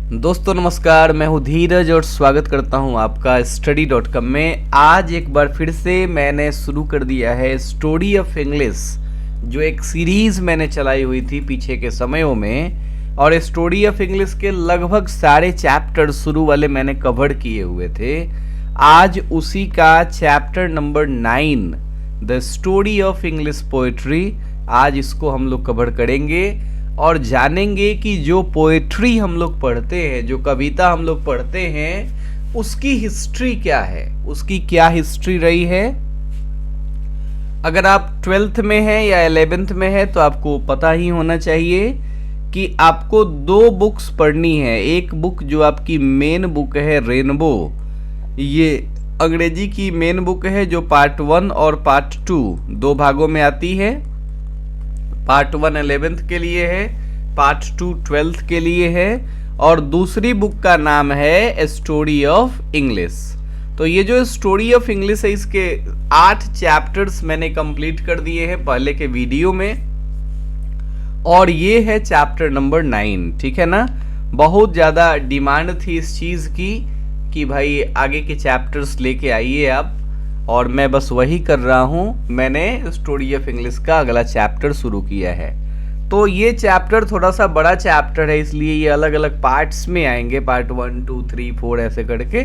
दोस्तों नमस्कार, मैं हूँ धीरज और स्वागत करता हूँ आपका study.com में। आज एक बार फिर से मैंने शुरू कर दिया है स्टोरी ऑफ इंग्लिश, जो एक सीरीज़ मैंने चलाई हुई थी पीछे के समयों में। और स्टोरी ऑफ इंग्लिश के लगभग सारे चैप्टर शुरू वाले मैंने कवर किए हुए थे। आज उसी का chapter number 9 the story of English poetry, आज इसको हम लोग कवर करेंगे और जानेंगे कि जो पोएट्री हम लोग पढ़ते हैं, जो कविता हम लोग पढ़ते हैं, उसकी हिस्ट्री क्या है, उसकी क्या हिस्ट्री रही है। अगर आप 12th में हैं या 11th में हैं तो आपको पता ही होना चाहिए कि आपको 2 बुक्स पढ़नी है। एक बुक जो आपकी मेन बुक है रेनबो, ये अंग्रेजी की मेन बुक है जो पार्ट 1 और पार्ट 2 2 भागों में आती है। पार्ट 1 11th के लिए है, पार्ट 2 12th के लिए है, और दूसरी बुक का नाम है स्टोरी ऑफ इंग्लिश। तो ये जो स्टोरी ऑफ इंग्लिश है, इसके 8 चैप्टर्स मैंने कंप्लीट कर दिए हैं पहले के वीडियो में, और ये है चैप्टर नंबर 9। ठीक है ना। बहुत ज़्यादा डिमांड थी इस चीज़ की कि भाई आगे के चैप्टर्स लेके आइए आप, और मैं बस वही कर रहा हूँ। मैंने स्टोरी ऑफ इंग्लिश का अगला चैप्टर शुरू किया है। तो ये चैप्टर थोड़ा सा बड़ा चैप्टर है, इसलिए ये अलग अलग पार्ट्स में आएंगे, पार्ट 1 2 3 4 ऐसे करके।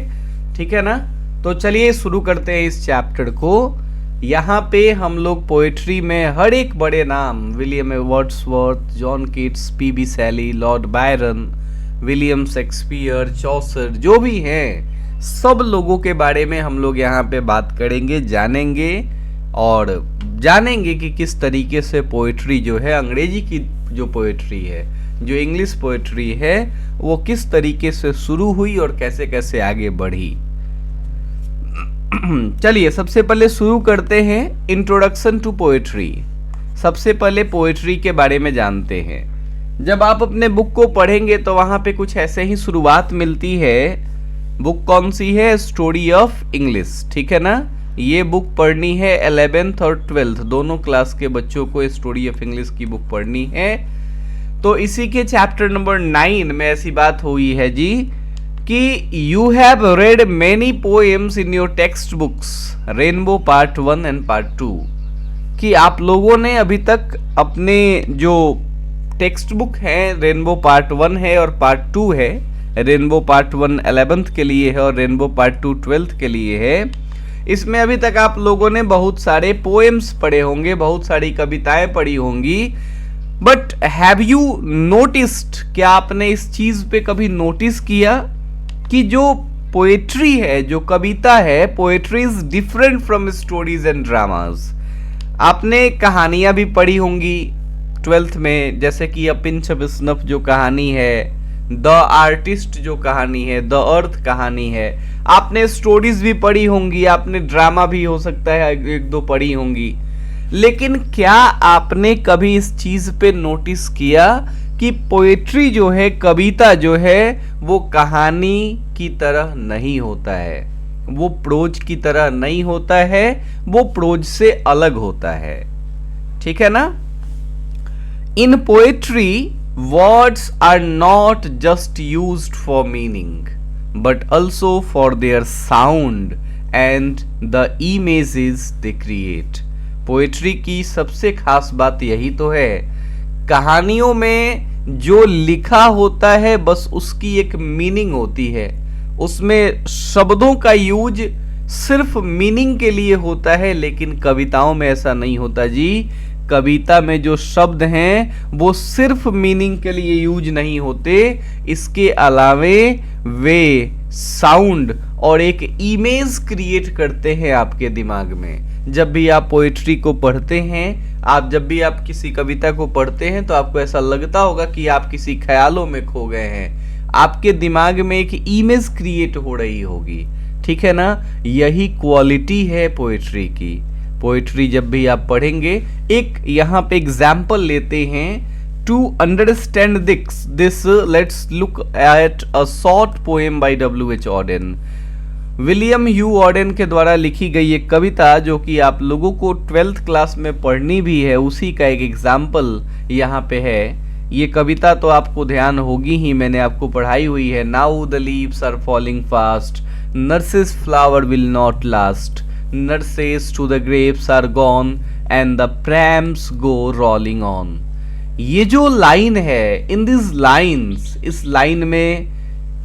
ठीक है ना। तो चलिए शुरू करते हैं इस चैप्टर को। यहाँ पे हम लोग पोएट्री में हर एक बड़े नाम, William Wordsworth, John Keats, P B Shelley, Lord Byron, William Shakespeare, Chaucer, जो भी हैं सब लोगों के बारे में हम लोग यहाँ पे बात करेंगे, जानेंगे और जानेंगे कि किस तरीके से पोएट्री जो है, अंग्रेजी की जो पोएट्री है, जो इंग्लिश पोएट्री है, वो किस तरीके से शुरू हुई और कैसे कैसे आगे बढ़ी। चलिए सबसे पहले शुरू करते हैं इंट्रोडक्शन टू पोएट्री। सबसे पहले पोएट्री के बारे में जानते हैं। जब आप अपने बुक को पढ़ेंगे तो वहाँ पे कुछ ऐसे ही शुरुआत मिलती है। बुक कौन सी है? Story of English. ठीक है ना। ये बुक पढ़नी है 11th और 12th दोनों क्लास के बच्चों को स्टोरी ऑफ इंग्लिश की बुक पढ़नी है। तो इसी के चैप्टर नंबर 9 में ऐसी बात हुई है जी कि you have read many poems in your text books rainbow part 1 and part 2, कि आप लोगों ने अभी तक अपने जो टेक्स्ट बुक है, रेनबो पार्ट 1 है और पार्ट 2 है। रेनबो पार्ट 1 11th के लिए है और रेनबो पार्ट 2 12th के लिए है। इसमें अभी तक आप लोगों ने बहुत सारे पोएम्स पढ़े होंगे, बहुत सारी कविताएं पढ़ी होंगी। बट हैव यू नोटिस्ड, क्या आपने इस चीज पे कभी नोटिस किया कि जो पोएट्री है, जो कविता है, poetry is different from stories and dramas. आपने कहानियां भी पढ़ी होंगी 12th में, जैसे कि अ पिंच ऑफ स्नफ जो कहानी है, द आर्टिस्ट जो कहानी है, द अर्थ कहानी है। आपने स्टोरीज भी पढ़ी होंगी, आपने ड्रामा भी हो सकता है 1-2 पढ़ी होंगी। लेकिन क्या आपने कभी इस चीज पे नोटिस किया कि पोएट्री जो है, कविता जो है, वो कहानी की तरह नहीं होता है, वो प्रोज की तरह नहीं होता है, वो प्रोज से अलग होता है। ठीक है ना। In poetry words are not just used for meaning but also for their sound and the images they create। Poetry की सबसे खास बात यही तो है, कहानियों में जो लिखा होता है बस उसकी एक मीनिंग होती है, उसमें शब्दों का यूज सिर्फ मीनिंग के लिए होता है। लेकिन कविताओं में ऐसा नहीं होता जी। कविता में जो शब्द हैं वो सिर्फ मीनिंग के लिए यूज नहीं होते, इसके अलावे वे साउंड और एक इमेज क्रिएट करते हैं आपके दिमाग में। जब भी आप पोएट्री को पढ़ते हैं, जब भी आप किसी कविता को पढ़ते हैं, तो आपको ऐसा लगता होगा कि आप किसी ख्यालों में खो गए हैं, आपके दिमाग में एक इमेज क्रिएट हो रही होगी। ठीक है ना। यही क्वालिटी है पोएट्री की। पोएट्री जब भी आप पढ़ेंगे, एक यहाँ पे एग्जाम्पल लेते हैं। To understand this let's look at a short poem by W.H. Auden. William U Auden के द्वारा लिखी गई एक कविता जो कि आप लोगों को 12th क्लास में पढ़नी भी है, उसी का एक एग्जाम्पल यहाँ पे है। ये कविता तो आपको ध्यान होगी ही, मैंने आपको पढ़ाई हुई है। Now the leaves are falling fast, nurses flower will not last, nurses to the grapes are gone and the प्रैम्स go rolling on. ये जो लाइन है, इन दिस लाइन्स, इस लाइन में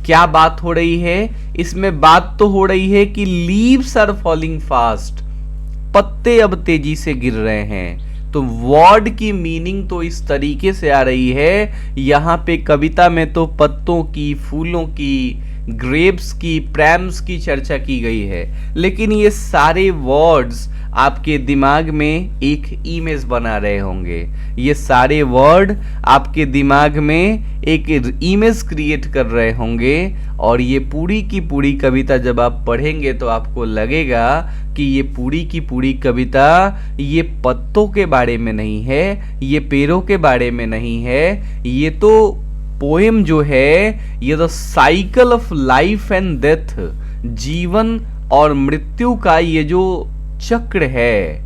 क्या बात हो रही है? इसमें बात तो हो रही है कि लीव्स आर फॉलिंग फास्ट, पत्ते अब तेजी से गिर रहे हैं। तो वर्ड की मीनिंग तो इस तरीके से आ रही है, यहां पे कविता में तो पत्तों की, फूलों की, ग्रेप्स की, प्रैम्स की चर्चा की गई है, लेकिन ये सारे वर्ड्स आपके दिमाग में एक इमेज बना रहे होंगे। ये सारे वर्ड आपके दिमाग में एक इमेज क्रिएट कर रहे होंगे, और ये पूरी की पूरी कविता जब आप पढ़ेंगे तो आपको लगेगा कि ये पूरी की पूरी कविता ये पत्तों के बारे में नहीं है, ये पेड़ों के बारे में नहीं है, ये तो पोएम जो है ये the cycle of life and death, जीवन और मृत्यु का ये जो चक्र है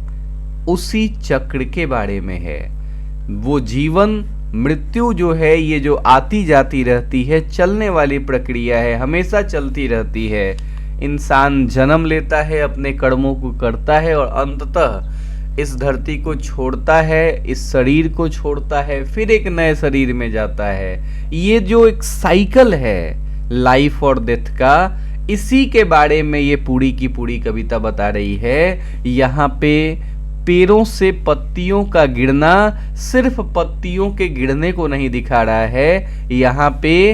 उसी चक्र के बारे में है। वो जीवन मृत्यु जो है ये जो आती जाती रहती है, चलने वाली प्रक्रिया है, हमेशा चलती रहती है। इंसान जन्म लेता है, अपने कर्मों को करता है और अंततः इस धरती को छोड़ता है, इस शरीर को छोड़ता है, फिर एक नए शरीर में जाता है। ये जो एक साइकिल है लाइफ और डेथ का, इसी के बारे में ये पूरी की पूरी कविता बता रही है। यहाँ पे पेड़ों से पत्तियों का गिरना सिर्फ पत्तियों के गिरने को नहीं दिखा रहा है, यहाँ पे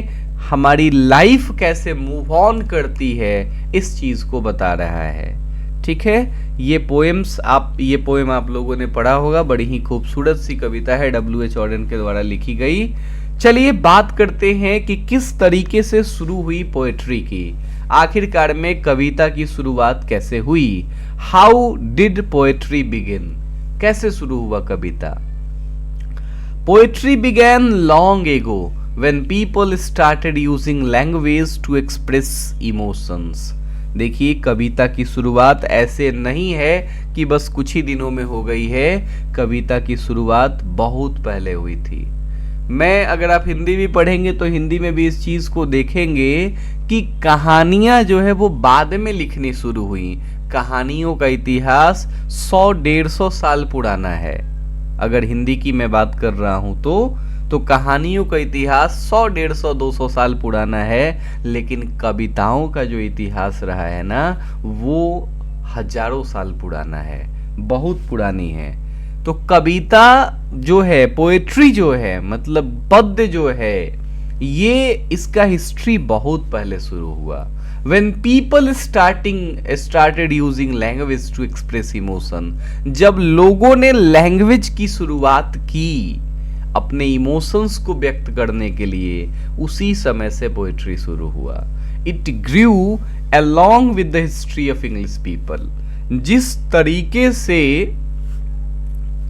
हमारी लाइफ कैसे मूव ऑन करती है इस चीज को बता रहा है। ठीक है, ये पोएम आप लोगों ने पढ़ा होगा, बड़ी ही खूबसूरत सी कविता है, W.H. ऑरेन के द्वारा लिखी गई। चलिए बात करते हैं कि किस तरीके से शुरू हुई पोएट्री की, आखिरकार में कविता की शुरुआत कैसे हुई। हाउ डिड पोएट्री बिगिन, कैसे शुरू हुआ कविता। Poetry began long ago when people started using language to express emotions. देखिए, कविता की शुरुआत ऐसे नहीं है कि बस कुछ ही दिनों में हो गई है, कविता की शुरुआत बहुत पहले हुई थी। अगर आप हिंदी भी पढ़ेंगे तो हिंदी में भी इस चीज को देखेंगे कि कहानियां जो है वो बाद में लिखनी शुरू हुई। कहानियों का इतिहास 100-150 साल पुराना है। अगर हिंदी की मैं बात कर रहा हूं तो कहानियों का इतिहास 100-150-200 साल पुराना है, लेकिन कविताओं का जो इतिहास रहा है ना, वो हजारों साल पुराना है, बहुत पुरानी है। तो कविता जो है, पोएट्री जो है, मतलब पद्य जो है, ये इसका हिस्ट्री बहुत पहले शुरू हुआ। When people started using language to express emotion, जब लोगों ने लैंग्वेज की शुरुआत की अपने इमोशंस को व्यक्त करने के लिए, उसी समय से पोएट्री शुरू हुआ। It grew along with the history of English people। जिस तरीके से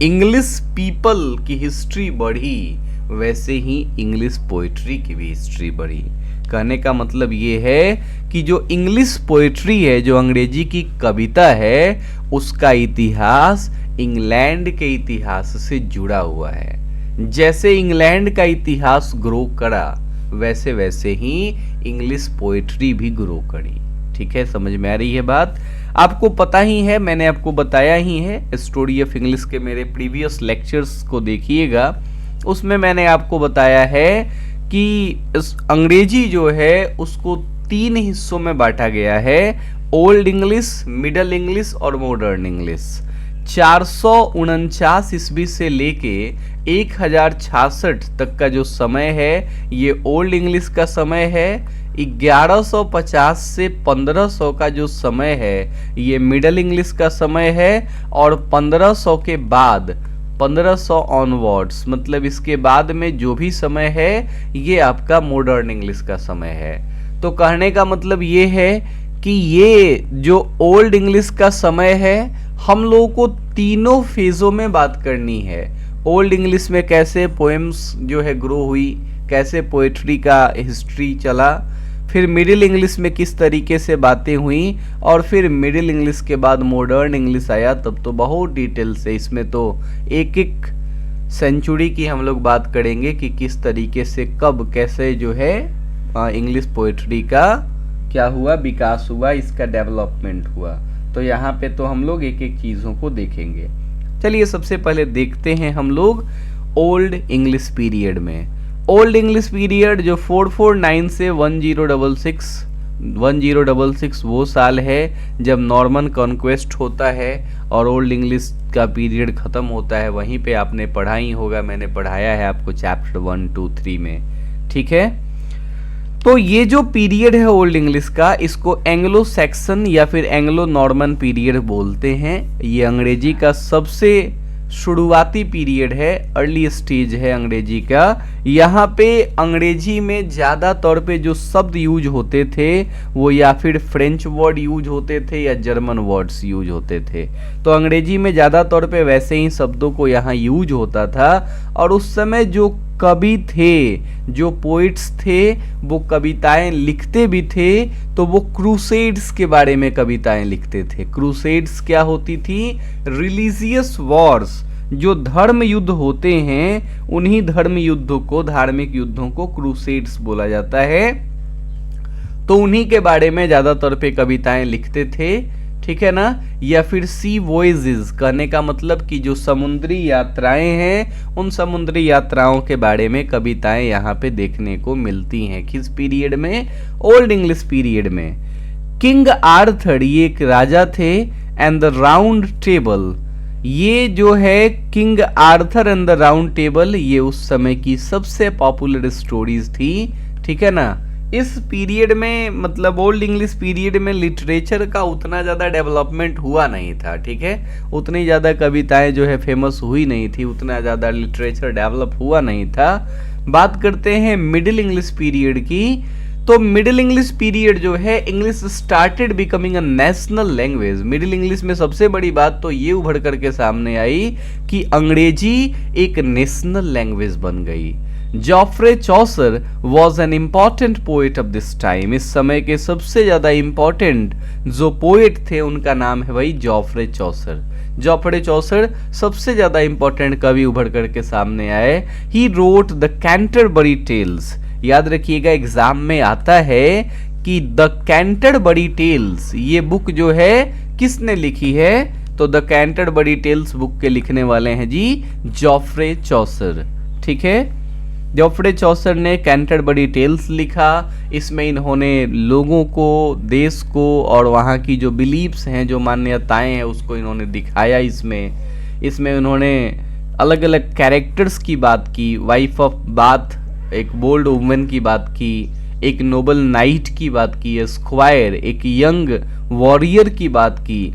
इंग्लिश पीपल की हिस्ट्री बढ़ी, वैसे ही इंग्लिश पोएट्री की भी हिस्ट्री बढ़ी। कहने का मतलब ये है कि जो इंग्लिश पोएट्री है, जो अंग्रेजी की कविता है, उसका इतिहास इंग्लैंड के इतिहास से जुड़ा हुआ है। जैसे इंग्लैंड का इतिहास ग्रो करा, वैसे वैसे ही इंग्लिश पोएट्री भी ग्रो करी। ठीक है, समझ में आ रही है बात। आपको पता ही है, मैंने आपको बताया ही है, स्टोरी ऑफ इंग्लिश के मेरे प्रीवियस लेक्चर्स को देखिएगा, उसमें मैंने आपको बताया है कि इस अंग्रेजी जो है उसको 3 हिस्सों में बांटा गया है, ओल्ड इंग्लिश, मिडल इंग्लिश और मॉडर्न इंग्लिश। 449 ईस्वी से लेके 1066 तक का जो समय है, ये ओल्ड इंग्लिश का समय है। 1150 से 1500 का जो समय है, ये मिडल इंग्लिश का समय है। और 1500 के बाद, 1500 ऑनवर्ड्स, मतलब इसके बाद में जो भी समय है, ये आपका मॉडर्न इंग्लिश का समय है। तो कहने का मतलब ये है कि ये जो ओल्ड इंग्लिश का समय है, हम लोगों को तीनों फेजों में बात करनी है। ओल्ड इंग्लिश में कैसे पोएम्स जो है ग्रो हुई, कैसे पोएट्री का हिस्ट्री चला, फिर मिडिल इंग्लिश में किस तरीके से बातें हुई, और फिर मिडिल इंग्लिश के बाद मॉडर्न इंग्लिश आया। तब तो बहुत डिटेल से, इसमें तो एक एक सेंचुरी की हम लोग बात करेंगे कि किस तरीके से कब कैसे जो है इंग्लिश पोएट्री का क्या हुआ, विकास हुआ, इसका डेवलपमेंट हुआ। तो यहाँ पे तो हम लोग एक एक चीज़ों को देखेंगे। चलिए सबसे पहले देखते हैं हम लोग ओल्ड इंग्लिश पीरियड में। ओल्ड इंग्लिश पीरियड जो 449 से 1066 वो साल है जब नॉर्मन कॉन्क्वेस्ट होता है और ओल्ड इंग्लिश का पीरियड ख़त्म होता है। वहीं पे आपने पढ़ा ही होगा, मैंने पढ़ाया है आपको चैप्टर 1, 2, 3 में, ठीक है। तो ये जो पीरियड है ओल्ड इंग्लिश का, इसको एंग्लो सैक्सन या फिर एंग्लो नॉर्मन पीरियड बोलते हैं। ये अंग्रेजी का सबसे शुरुआती पीरियड है, अर्ली स्टेज है अंग्रेजी का। यहाँ पे अंग्रेजी में ज़्यादा तौर पे जो शब्द यूज होते थे वो या फिर फ्रेंच वर्ड यूज होते थे या जर्मन वर्ड्स यूज होते थे। तो अंग्रेजी में ज़्यादा तौर पे वैसे ही शब्दों को यहाँ यूज होता था। और उस समय जो कवि थे, जो पोइट्स थे, वो कविताएं लिखते भी थे तो वो क्रूसेड्स के बारे में कविताएं लिखते थे। क्रूसेड्स क्या होती थी? रिलीजियस वॉर्स, जो धर्म युद्ध होते हैं उन्हीं धर्म युद्धों को, धार्मिक युद्धों को क्रूसेड्स बोला जाता है। तो उन्हीं के बारे में ज़्यादातर पे कविताएं लिखते थे, ठीक है ना। या फिर सी वॉयजेस, कहने का मतलब कि जो समुद्री यात्राएं हैं उन समुद्री यात्राओं के बारे में कविताएं यहाँ पे देखने को मिलती हैं। किस पीरियड में? ओल्ड इंग्लिश पीरियड में। किंग आर्थर ये एक राजा थे, एंड द राउंड टेबल, ये जो है king Arthur and the round table, ये उस समय की सबसे पॉपुलर स्टोरीज थी, ठीक है ना। इस पीरियड में मतलब ओल्ड इंग्लिश पीरियड में लिटरेचर का उतना ज़्यादा डेवलपमेंट हुआ नहीं था, ठीक है। उतनी ज़्यादा कविताएं जो है फेमस हुई नहीं थी, उतना ज़्यादा लिटरेचर डेवलप हुआ नहीं था। बात करते हैं मिडिल इंग्लिश पीरियड की। तो मिडिल इंग्लिश पीरियड जो है, English started becoming a national language. Middle English में सबसे बड़ी बात तो ये उभर करके सामने आई कि अंग्रेजी एक नेशनल लैंग्वेज बन गई। Geoffrey Chaucer was an important poet of this time. इस समय के सबसे ज्यादा इम्पॉर्टेंट जो पोएट थे उनका नाम है भाई जॉफ्रे चौसर। जॉफ्रे चौसर सबसे ज्यादा इम्पॉर्टेंट कवि उभर करके सामने आए। He wrote the Canterbury Tales. याद रखिएगा एग्जाम में आता है कि द कैंटरबरी टेल्स ये बुक जो है किसने लिखी है? तो द कैंटरबरी टेल्स बुक के लिखने वाले हैं जी जॉफ्रे चौसर, ठीक है। जॉफ्रे चौसर ने कैंटरबरी टेल्स लिखा। इसमें इन्होंने लोगों को, देश को और वहाँ की जो बिलीव्स हैं, जो मान्यताएं हैं, उसको इन्होंने दिखाया। इसमें उन्होंने अलग अलग कैरेक्टर्स की बात की। वाइफ ऑफ बाथ, एक बोल्ड वुमेन की बात की, एक नोबल नाइट की बात की, स्क्वायर एक यंग वॉरियर की बात की,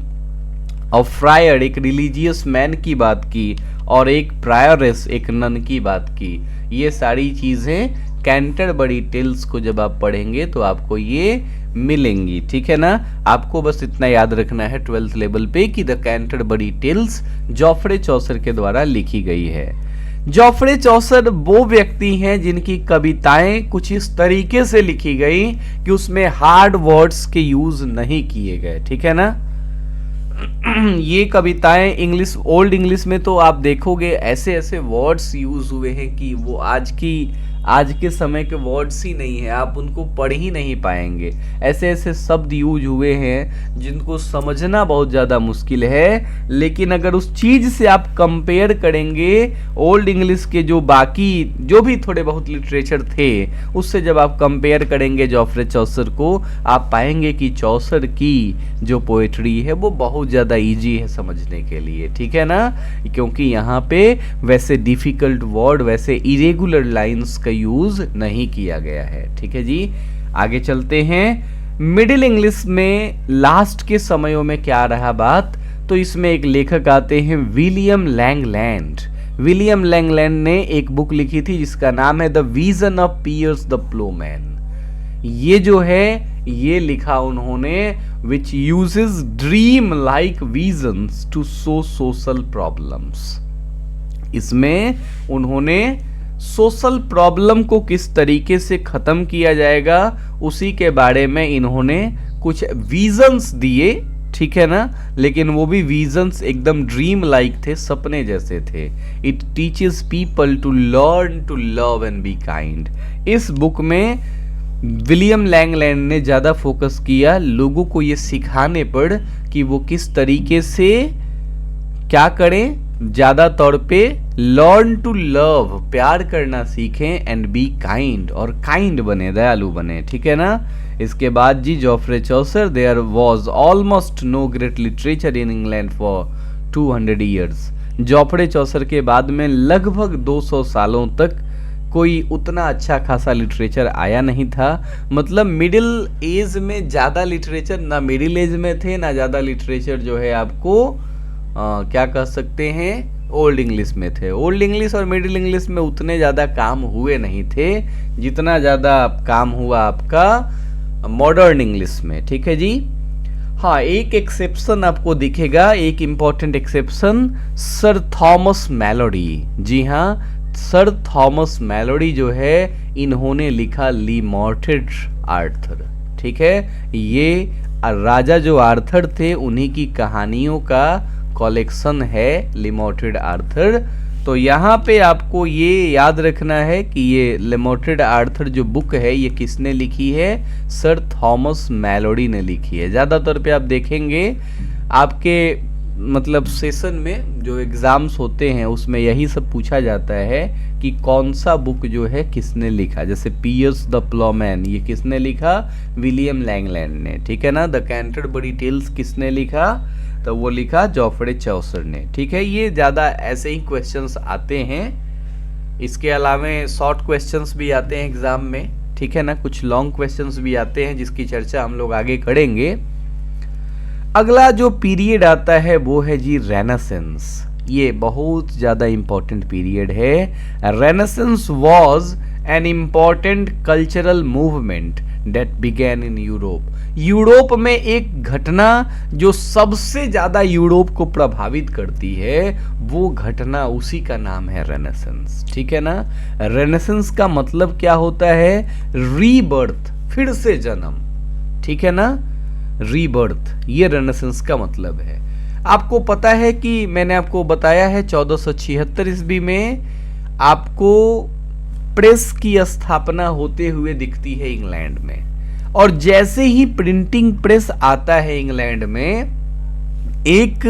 और फ्रायर एक रिलीजियस मैन की बात की, और एक प्रायरेस एक नन की बात की। ये सारी चीज़ें कैंटरबरी टेल्स को जब आप पढ़ेंगे तो आपको ये मिलेंगी, ठीक है ना। आपको बस इतना याद रखना है 12th लेवल पे कि द कैंटरबरी टेल्स जॉफ्रे चौसर के द्वारा लिखी गई है। जॉफ्रे चौसर वो व्यक्ति हैं जिनकी कविताएं कुछ इस तरीके से लिखी गई कि उसमें हार्ड वर्ड्स के यूज नहीं किए गए, ठीक है ना। ये कविताएं इंग्लिश, ओल्ड इंग्लिश में तो आप देखोगे ऐसे ऐसे वर्ड्स यूज हुए हैं कि वो आज के समय के वर्ड्स ही नहीं है, आप उनको पढ़ ही नहीं पाएंगे। ऐसे ऐसे शब्द यूज हुए हैं जिनको समझना बहुत ज़्यादा मुश्किल है। लेकिन अगर उस चीज़ से आप कंपेयर करेंगे ओल्ड इंग्लिश के जो बाकी जो भी थोड़े बहुत लिटरेचर थे, उससे जब आप कंपेयर करेंगे जॉफ्रे चौसर को, आप पाएंगे कि चौसर की जो पोएट्री है वो बहुत ज़्यादा ईजी है समझने के लिए, ठीक है ना। क्योंकि यहाँ पे वैसे डिफ़िकल्ट वर्ड, वैसे इरेगुलर लाइन्स का यूज नहीं किया गया है, ठीक है जी। आगे चलते हैं। मिडिल इंग्लिश में लास्ट के समयों में क्या रहा बात, तो इसमें एक लेखक आते हैं विलियम लैंगलैंड। विलियम लैंगलैंड ने एक बुक लिखी थी जिसका नाम है the vision of Piers the Plowman. ये जो है ये लिखा उन्होंने which uses dream like visions to show social problems. इसमें उन्होंने सोशल प्रॉब्लम को किस तरीके से ख़त्म किया जाएगा उसी के बारे में इन्होंने कुछ विजन्स दिए, ठीक है ना, लेकिन वो भी विजन्स एकदम ड्रीम लाइक थे, सपने जैसे थे। It teaches people to learn to love and be kind. इस बुक में विलियम लैंगलैंड ने ज़्यादा फोकस किया लोगों को ये सिखाने पर कि वो किस तरीके से क्या करें, ज़्यादा तौर पे लर्न टू लव, प्यार करना सीखें, एंड बी काइंड, और काइंड बने, दयालु बने, ठीक है ना। इसके बाद जी Geoffrey Chaucer, there was almost no great literature in England for 200 years. Geoffrey चौसर के बाद में लगभग 200 सालों तक कोई उतना अच्छा खासा लिटरेचर आया नहीं था। मतलब मिडिल एज में ज़्यादा लिटरेचर ना मिडिल एज में थे, ना ज़्यादा लिटरेचर जो है आपको क्या कह सकते हैं, ओल्ड इंग्लिश में थे। ओल्ड इंग्लिश और मिडिल इंग्लिश में उतने ज़्यादा काम हुए नहीं थे जितना ज़्यादा काम हुआ आपका मॉडर्न इंग्लिश में, ठीक है जी। हाँ, एक एक्सेप्शन आपको दिखेगा, एक important exception, sir Thomas melody. जी हाँ, सर थॉमस मैलोडी जो है इन्होंने लिखा ली मॉर्टेड आर्थर, ठीक है। ये राजा जो आर्थर थे उन्हीं की कहानियों का कलेक्शन है लिमोटेड आर्थर। तो यहाँ पे आपको ये याद रखना है कि ये लिमोटेड आर्थर जो बुक है ये किसने लिखी है, सर थॉमस मैलोडी ने लिखी है। ज़्यादातर पे आप देखेंगे आपके मतलब सेशन में जो एग्ज़ाम्स होते हैं उसमें यही सब पूछा जाता है कि कौन सा बुक जो है किसने लिखा। जैसे पियर्स द प्लॉमैन, ये किसने लिखा, विलियम लैंगलैंड ने, ठीक है ना। द कैंटरबरी टेल्स किसने लिखा, तो वो लिखा जॉफ्रे चौसर ने, ठीक है। ये ज़्यादा ऐसे ही क्वेश्चंस आते हैं, इसके अलावा शॉर्ट क्वेश्चंस भी आते हैं एग्ज़ाम में, ठीक है ना। कुछ लॉन्ग क्वेश्चंस भी आते हैं जिसकी चर्चा हम लोग आगे करेंगे। अगला जो पीरियड आता है वो है जी रेनेसेंस। ये बहुत ज़्यादा इम्पोर्टेंट पीरियड है। Renaissance was an important cultural movement that began in Europe. Europe में एक घटना जो सबसे ज़्यादा यूरोप को प्रभावित करती है वो घटना, उसी का नाम है रेनेसेंस, ठीक है ना। रेनेसेंस का मतलब क्या होता है, रीबर्थ, फिर से जन्म, ठीक है ना, रीबर्थ, ये रेनेसेंस का मतलब है। आपको पता है कि मैंने आपको बताया है 1476 ईस्वी में आपको प्रेस की स्थापना होते हुए दिखती है इंग्लैंड में। और जैसे ही प्रिंटिंग प्रेस आता है इंग्लैंड में, एक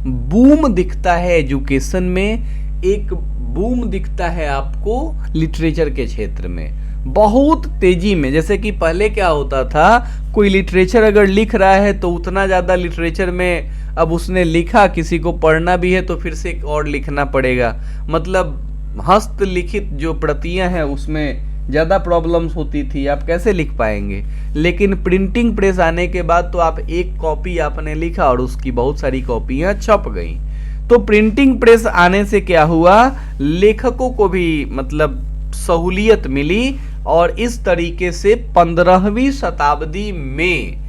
बूम दिखता है एजुकेशन में, एक बूम दिखता है आपको लिटरेचर के क्षेत्र में, बहुत तेजी में। जैसे कि पहले क्या होता था, कोई लिटरेचर अगर लिख रहा है तो उतना ज़्यादा लिटरेचर में, अब उसने लिखा, किसी को पढ़ना भी है तो फिर से एक और लिखना पड़ेगा। मतलब हस्तलिखित जो प्रतियां हैं उसमें ज़्यादा प्रॉब्लम्स होती थी, आप कैसे लिख पाएंगे। लेकिन प्रिंटिंग प्रेस आने के बाद तो आप एक कॉपी आपने लिखा और उसकी बहुत सारी कॉपियां छप गई। तो प्रिंटिंग प्रेस आने से क्या हुआ, लेखकों को भी मतलब सहूलियत मिली, और इस तरीके से 15वीं शताब्दी में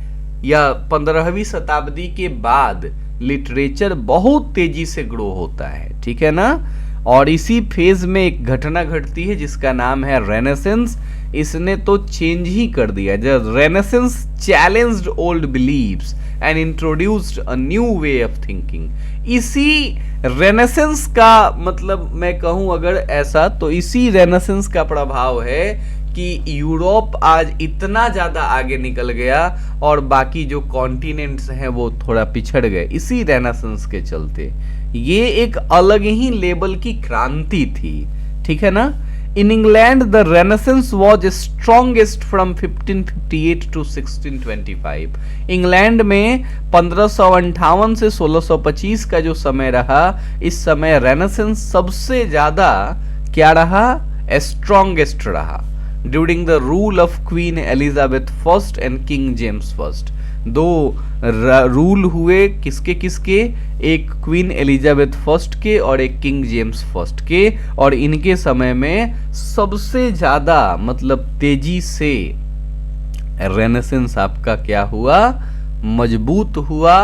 या 15वीं शताब्दी के बाद लिटरेचर बहुत तेजी से ग्रो होता है, ठीक है ना। और इसी फेज में एक घटना घटती है जिसका नाम है रेनेसेंस। इसने तो चेंज ही कर दिया। जब renaissance challenged old beliefs and introduced a new way of thinking. इसी रेनेसेंस का मतलब मैं कहूं अगर ऐसा, तो इसी रेनेसेंस का प्रभाव है कि यूरोप आज इतना ज़्यादा आगे निकल गया और बाकी जो कॉन्टिनेंट्स हैं वो थोड़ा पिछड़ गए, इसी रेनेसेंस के चलते। ये एक अलग ही लेवल की क्रांति थी, ठीक है ना। In England the renaissance was strongest from 1558 to 1625। England में 1558 से 1625 का जो समय रहा, इस समय रेनेसेंस सबसे ज्यादा क्या रहा, स्ट्रॉन्गेस्ट रहा। During the rule of queen Elizabeth first and king James first. दो रूल हुए किसके किसके, एक क्वीन एलिजाबेथ फर्स्ट के और एक किंग जेम्स फर्स्ट के, और इनके समय में सबसे ज्यादा मतलब तेजी से रेनेसेंस आपका क्या हुआ, मजबूत हुआ।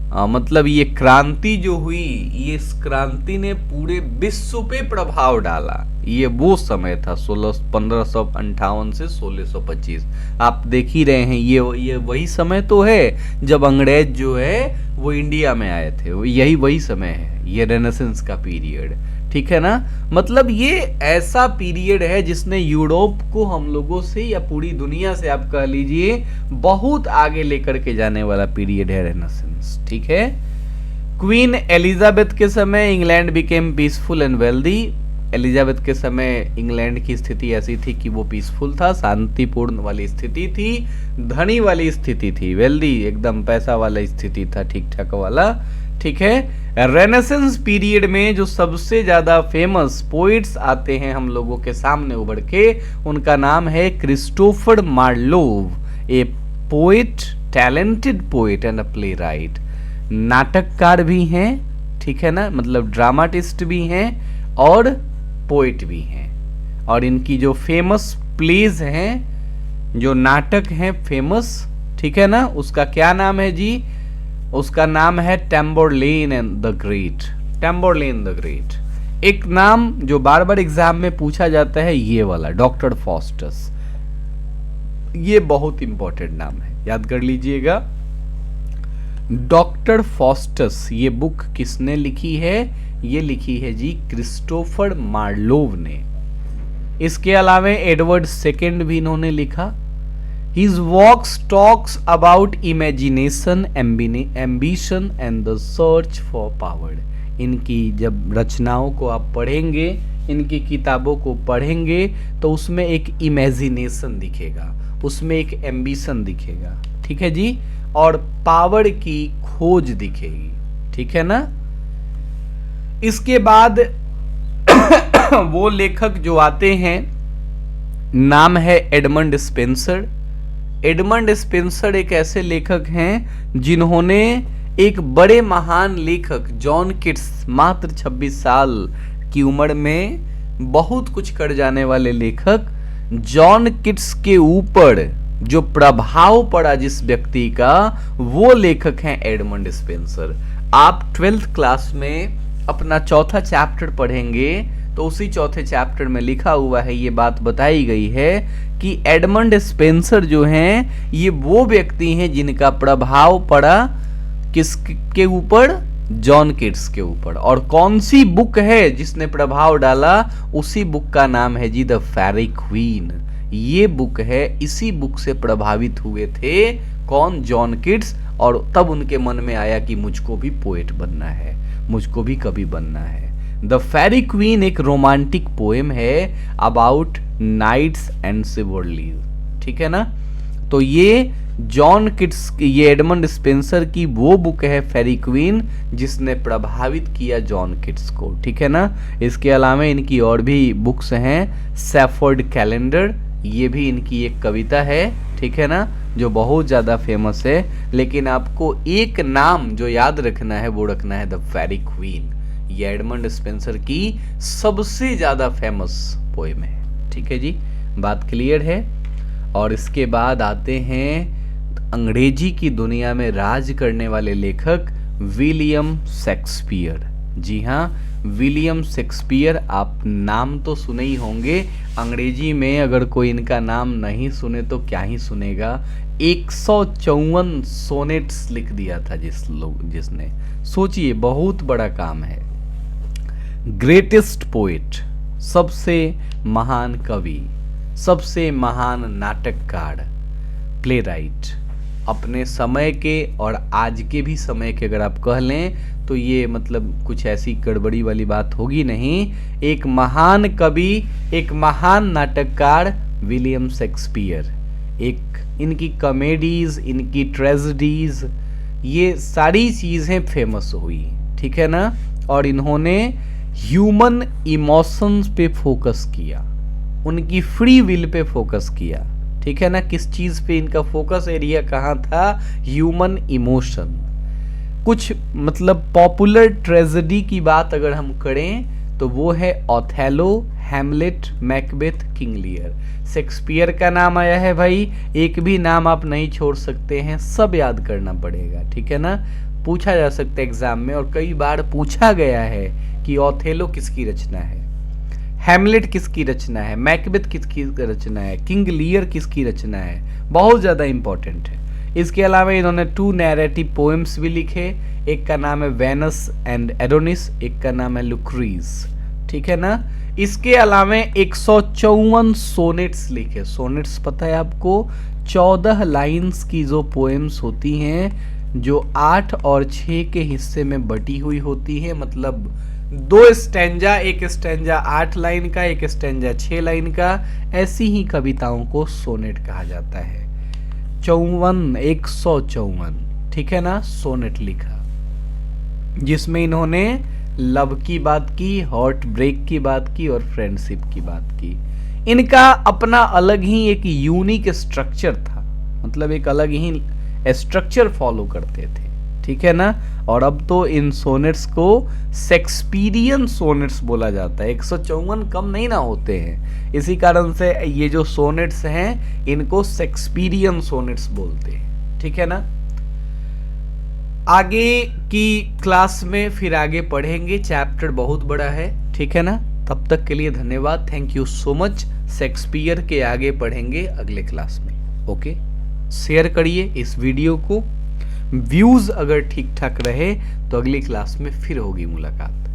मतलब ये क्रांति जो हुई, ये इस क्रांति ने पूरे विश्व पे प्रभाव डाला। ये वो समय था 1558 से 1625। आप देख ही रहे हैं, ये वही समय तो है जब अंग्रेज जो है वो इंडिया में आए थे। यही वही समय है, ये रेनेसेंस का पीरियड, ठीक है ना। मतलब ये ऐसा पीरियड है जिसने यूरोप को हम लोगों से या पूरी दुनिया से आप कह लीजिए बहुत आगे लेकर के जाने वाला पीरियड है रेनेसेंस, ठीक है। क्वीन एलिजाबेथ के समय England became peaceful and wealthy. Elizabeth के समय इंग्लैंड की स्थिति ऐसी थी कि वो पीसफुल था, शांतिपूर्ण वाली स्थिति थी, धनी वाली स्थिति थी, वेल्दी एकदम पैसा वाला स्थिति था, ठीक ठाक वाला, ठीक है। रेनेसेंस पीरियड में जो सबसे ज्यादा फेमस पोइट्स आते हैं हम लोगों के सामने उभर के, उनका नाम है Christopher Marlowe, a poet, talented poet and a play right. नाटककार भी हैं, ठीक है ना, मतलब ड्रामाटिस्ट भी हैं और पोइट भी हैं। और इनकी जो फेमस प्लेज हैं, जो नाटक हैं फेमस, ठीक है ना, उसका क्या नाम है जी? उसका नाम है टैम्बरलेन and the great. टैम्बरलेन the great. एक नाम जो बार बार एग्जाम में पूछा जाता है, ये वाला डॉक्टर फॉस्टस, ये बहुत इंपॉर्टेंट नाम है, याद कर लीजिएगा। डॉक्टर फॉस्टस, ये बुक किसने लिखी है? ये लिखी है जी क्रिस्टोफर मार्लोव ने। इसके अलावा एडवर्ड सेकेंड भी इन्होंने लिखा। His works talks about imagination, ambition and the search for power. इनकी जब रचनाओं को आप पढ़ेंगे, इनकी किताबों को पढ़ेंगे तो उसमें एक इमेजिनेशन दिखेगा, उसमें एक एम्बिशन दिखेगा, ठीक है जी, और पावर की खोज दिखेगी, ठीक है ना। इसके बाद वो लेखक जो आते हैं, नाम है एडमंड स्पेंसर। एडमंड स्पेंसर एक ऐसे लेखक हैं जिन्होंने एक बड़े महान लेखक जॉन किट्स, मात्र 26 साल की उम्र में बहुत कुछ कर जाने वाले लेखक जॉन किट्स के ऊपर जो प्रभाव पड़ा जिस व्यक्ति का, वो लेखक हैं एडमंड स्पेंसर। आप 12th क्लास में अपना चौथा चैप्टर पढ़ेंगे तो उसी चौथे चैप्टर में लिखा हुआ है, ये बात बताई गई है कि एडमंड स्पेंसर जो हैं ये वो व्यक्ति हैं जिनका प्रभाव पड़ा किसके ऊपर? जॉन किट्स के ऊपर। और कौन सी बुक है जिसने प्रभाव डाला? उसी बुक का नाम है जी द फेरी क्वीन। ये बुक है, इसी बुक से प्रभावित हुए थे कौन? John Keats. और तब उनके मन में आया कि मुझको भी पोएट बनना है, मुझको भी कवि बनना है। द फेरी क्वीन एक रोमांटिक पोएम है अबाउट नाइट्स एंड शिवरलीज, ठीक है ना। तो ये जॉन किट्स, ये एडमंड स्पेंसर की वो बुक है फेरी क्वीन जिसने प्रभावित किया जॉन किट्स को, ठीक है ना। इसके अलावा इनकी और भी बुक्स हैं। सैफर्ड कैलेंडर, ये भी इनकी एक कविता है, ठीक है ना, जो बहुत ज़्यादा फेमस है। लेकिन आपको एक नाम जो याद रखना है वो रखना है द फेरी क्वीन। ये एडमंड स्पेंसर की सबसे ज़्यादा फेमस पोएम है, ठीक है जी, बात क्लियर है। और इसके बाद आते हैं अंग्रेजी की दुनिया में राज करने वाले लेखक विलियम शेक्सपियर। जी हाँ, विलियम शेक्सपियर, आप नाम तो सुने ही होंगे। अंग्रेजी में अगर कोई इनका नाम नहीं सुने तो क्या ही सुनेगा। 154 सोनेट्स लिख दिया था जिसने, सोचिए बहुत बड़ा काम है। ग्रेटेस्ट पोएट, सबसे महान कवि, सबसे महान नाटककार, प्ले राइट, अपने समय के और आज के भी समय के अगर आप कह लें तो ये मतलब कुछ ऐसी गड़बड़ी वाली बात होगी नहीं। एक महान कवि, एक महान नाटककार विलियम शेक्सपियर। एक इनकी कॉमेडीज, इनकी ट्रेजेडीज, ये सारी चीज़ें फेमस हुई, ठीक है ना। और इन्होंने ह्यूमन इमोशंस पे फोकस किया, उनकी फ्री विल पे फोकस किया, ठीक है ना। किस चीज़ पे इनका फोकस एरिया कहाँ था? Human emotion. कुछ मतलब पॉपुलर ट्रेजेडी की बात अगर हम करें तो वो है Othello, Hamlet, Macbeth, King Lear. Shakespeare का नाम आया है भाई, एक भी नाम आप नहीं छोड़ सकते हैं, सब याद करना पड़ेगा, ठीक है ना। पूछा जा सकता है एग्जाम में, और कई बार पूछा गया है कि ओथेलो किसकी रचना है, हैमलेट किसकी रचना है, मैकबेथ किसकी रचना है, किंग लियर किसकी रचना है, बहुत ज़्यादा इंपॉर्टेंट है। इसके अलावा इन्होंने 2 नैरेटिव पोएम्स भी लिखे, एक का नाम है वेनस एंड एडोनिस, एक का नाम है लुक्रीज, ठीक है ना। इसके अलावा 154 सोनेट्स लिखे। सोनेट्स पता है आपको, 14 लाइंस की जो पोएम्स होती हैं जो 8 और 6 के हिस्से में बटी हुई होती है, मतलब 2 स्टैंजा, एक स्टैंजा 8 लाइन का, एक स्टैंजा 6 लाइन का, ऐसी ही कविताओं को सोनेट कहा जाता है। 154, ठीक है ना, सोनेट लिखा, जिसमें इन्होंने लव की बात की, हार्ट ब्रेक की बात की और फ्रेंडशिप की बात की। इनका अपना अलग ही एक यूनिक स्ट्रक्चर था, मतलब एक अलग ही स्ट्रक्चर फॉलो करते थे, ठीक है ना। और अब तो इन सोनेट्स को शेक्सपियरियन सोनेट्स बोला जाता है। 154 कम नहीं ना होते हैं, इसी कारण से ये जो सोनेट्स हैं इनको शेक्सपियरियन सोनेट्स बोलते हैं, ठीक है ना। आगे की क्लास में फिर आगे पढ़ेंगे, चैप्टर बहुत बड़ा है, ठीक है ना। तब तक के लिए धन्यवाद, thank you so much. Shakespeare के आगे पढ़ेंगे अगले क्लास में, ओके। शेयर करिए इस वीडियो को, व्यूज अगर ठीक ठाक रहे तो अगली क्लास में फिर होगी मुलाकात।